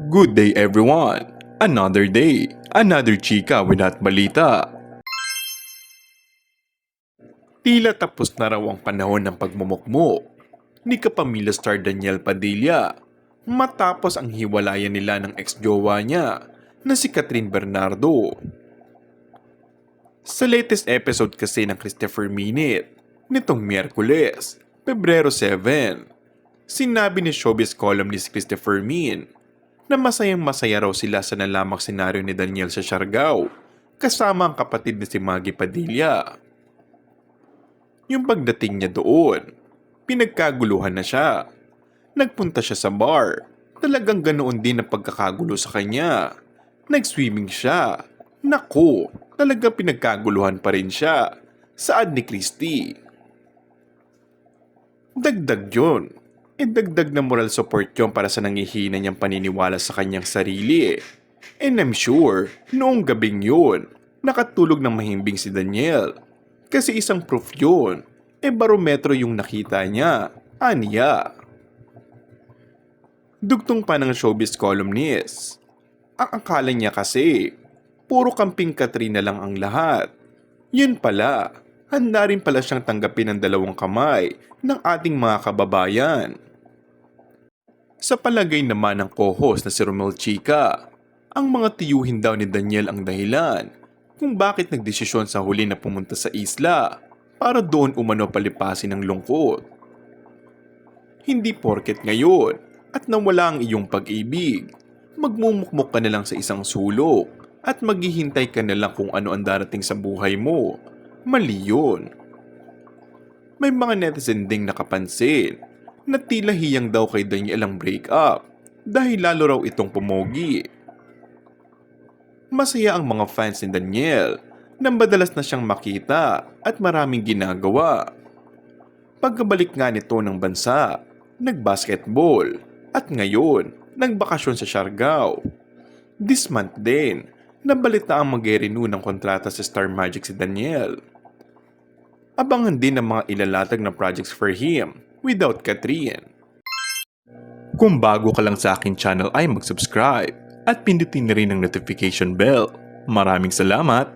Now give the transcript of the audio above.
Good day everyone! Another day, another chika without balita. Tila tapos na raw ang panahon ng pagmumukmuk ni kapamilya star Daniel Padilla matapos ang hiwalayan nila ng ex-jowa niya na si Catherine Bernardo. Sa latest episode kasi ng Christopher Minute nitong Miyerkules, Pebrero 7, sinabi ni showbiz columnist Christopher Min na masayang-masaya raw sila sa nalamang senaryo ni Daniel sa Siargao kasama ang kapatid na si Maggie Padilla. Yung pagdating niya doon, pinagkaguluhan na siya. Nagpunta siya sa bar, talagang ganoon din ang pagkakagulo sa kanya. Nag-swimming siya. Naku, talagang pinagkaguluhan pa rin siya. Saad ni Christy. Dagdag yun. Dagdag na moral support yun para sa nangihina niyang paniniwala sa kanyang sarili. And I'm sure, noong gabing yun, nakatulog ng mahimbing si Daniel. Kasi isang proof yun, barometro yung nakita niya, aniya. Dugtong pa ng showbiz columnist. Ang akala niya kasi, puro kamping Katrina lang ang lahat. Yun pala, handa rin pala siyang tanggapin ng dalawang kamay ng ating mga kababayan. Sa palagay naman ng co-host na si Romel Chica, ang mga tiyuhin daw ni Daniel ang dahilan kung bakit nagdesisyon sa huli na pumunta sa isla para doon umano palipasin ng lungkot. Hindi porket ngayon at nawala ang iyong pag-ibig, magmumukmok ka na lang sa isang sulok at maghihintay ka na lang kung ano ang darating sa buhay mo. Mali yun. May mga netizen ding nakapansin na tila hiyang daw kay Daniel ang breakup dahil lalo raw itong pumogi. Masaya ang mga fans ni Daniel na madalas na siyang makita at maraming ginagawa. Pagkabalik nga nito ng bansa, nagbasketball at ngayon nagbakasyon sa Siargao. This month din, nabalita ang mag-renew ng kontrata sa Star Magic si Daniel. Abangan din ang mga ilalatag na projects for him without Catherine. Kung bago ka lang sa akin channel ay mag-subscribe at pindutin na rin ang notification bell. Maraming salamat!